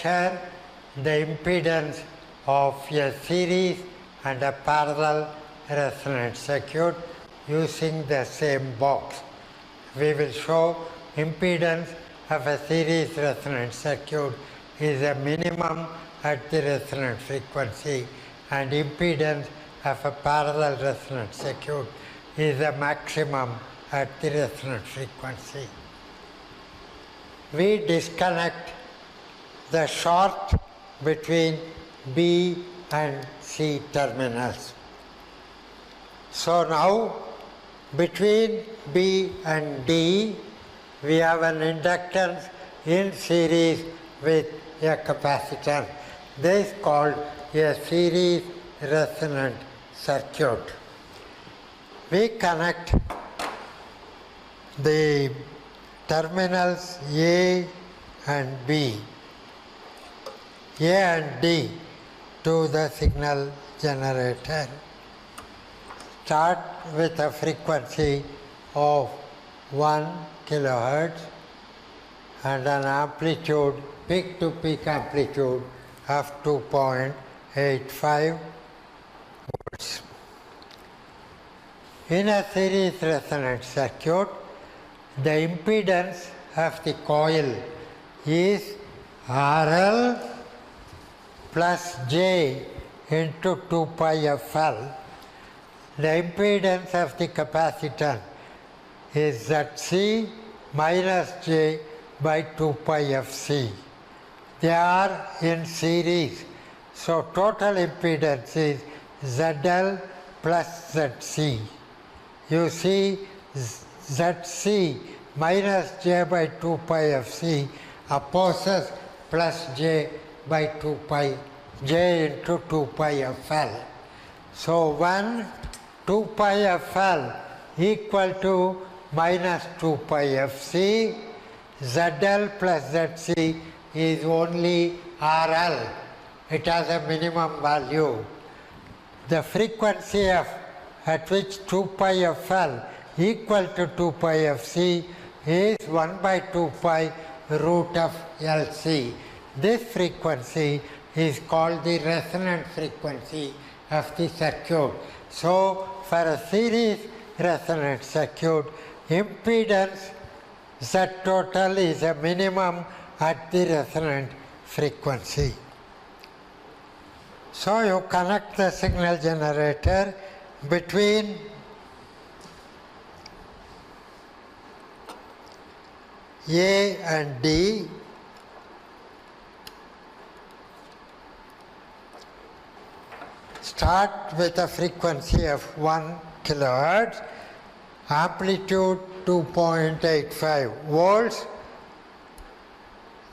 measure the impedance of a series and a parallel resonant circuit using the same box. We will show impedance of a series resonant circuit is a minimum at the resonant frequency, and impedance of a parallel resonant circuit is a maximum at the resonant frequency. We disconnect the short between B and C terminals. So now between B and D we have an inductance in series with a capacitor. This is called a series resonant circuit. We connect the terminals A and B, A and D to the signal generator. Start with a frequency of 1 kilohertz and an amplitude, peak to peak amplitude of 2.85 volts. In a series resonant circuit, the impedance of the coil is RL plus J into 2 pi FL. The impedance of the capacitor is ZC minus J by 2 pi FC. They are in series, so total impedance is ZL plus ZC. You see ZC minus J by 2 pi FC opposes plus J by 2 pi, J into 2 pi FL. So when 2 pi FL equal to minus 2 pi FC, ZL plus ZC is only RL. It has a minimum value. The frequency at which 2 pi FL equal to 2 pi FC is 1 by 2 pi root of LC. This frequency is called the resonant frequency of the circuit. So for a series resonant circuit, impedance Z total is a minimum at the resonant frequency. So you connect the signal generator between A and D. Start with a frequency of 1 kilohertz, amplitude 2.85 volts.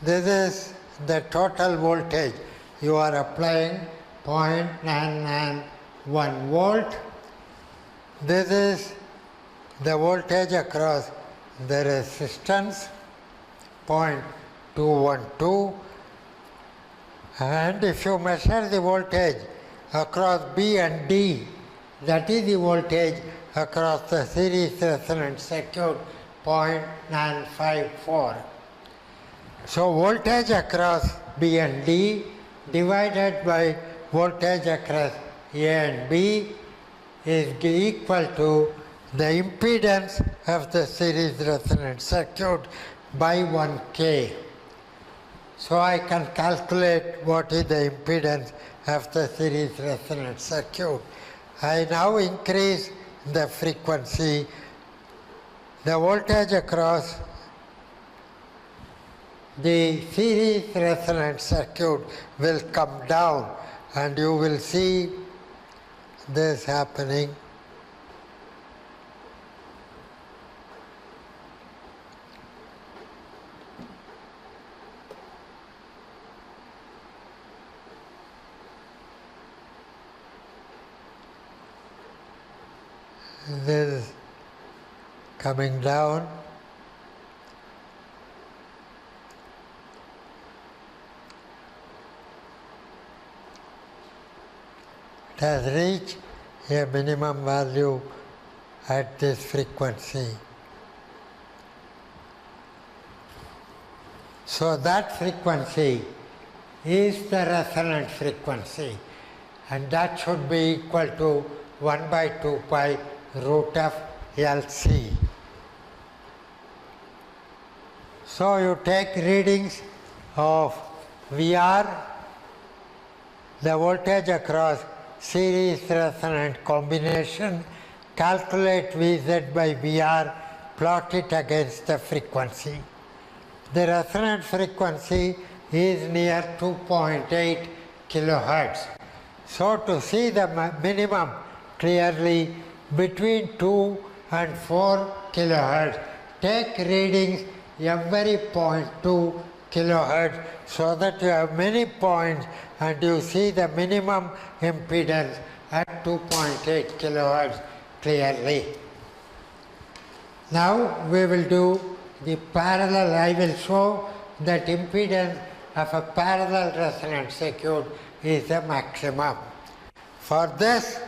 This is the total voltage. You are applying 0.991 volt. This is the voltage across the resistance, 0.212. And if you measure the voltage across B and D, that is the voltage across the series resonant circuit, 0.954. So voltage across B and D divided by voltage across A and B is equal to the impedance of the series resonant circuit by 1K. So I can calculate what is the impedance of the series resonant circuit. I now increase the frequency. The voltage across the series resonant circuit will come down, and you will see this happening. This is coming down. It has reached a minimum value at this frequency. So that frequency is the resonant frequency, and that should be equal to 1 by 2 pi root of LC. So you take readings of VR, the voltage across series resonant combination, calculate Vz by VR, plot it against the frequency. The resonant frequency is near 2.8 kilohertz. So to see the minimum clearly between 2 and 4 kilohertz, take readings every 0.2 kilohertz so that you have many points and you see the minimum impedance at 2.8 kilohertz clearly. Now we will do the parallel. I will show that impedance of a parallel resonant circuit is the maximum. For this,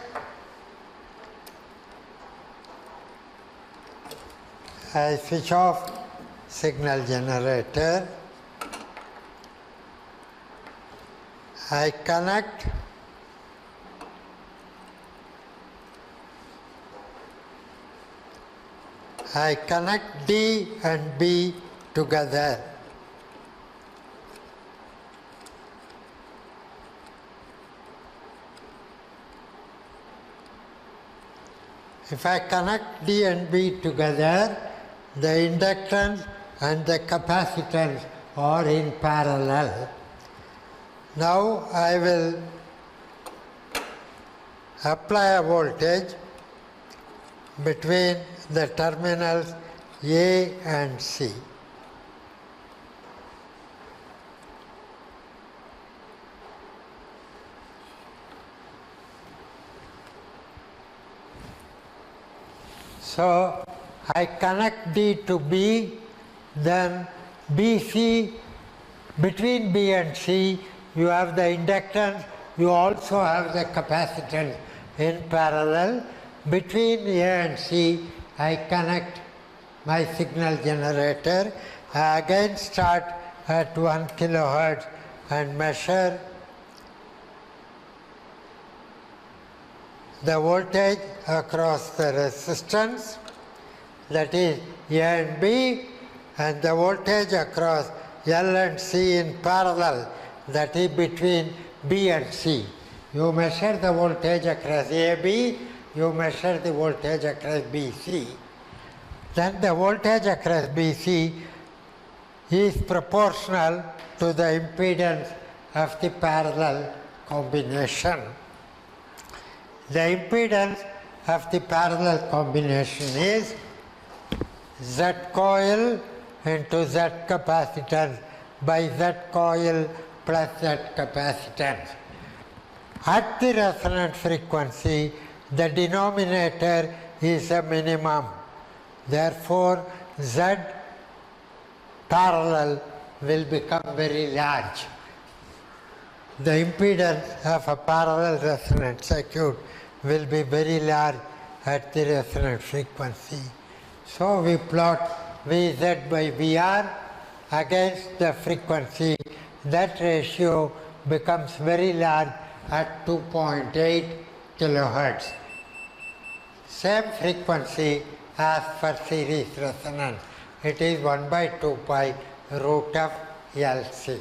I switch off signal generator. I connect D and B together. If I connect D and B together, the inductance and the capacitance are in parallel. Now I will apply a voltage between the terminals A and C. So I connect D to B, then BC, between B and C you have the inductance, you also have the capacitance in parallel. Between A and C I connect my signal generator. I again start at 1 kilohertz and measure the voltage across the resistance, that is A and B, and the voltage across L and C in parallel, that is between B and C. You measure the voltage across AB, you measure the voltage across BC. Then the voltage across BC is proportional to the impedance of the parallel combination. The impedance of the parallel combination is Z coil into Z capacitance by Z coil plus Z capacitance. At the resonant frequency, the denominator is a minimum. Therefore, Z parallel will become very large. The impedance of a parallel resonant circuit will be very large at the resonant frequency. So we plot Vz by Vr against the frequency. That ratio becomes very large at 2.8 kilohertz. Same frequency as for series resonance. It is 1 by 2 pi root of LC.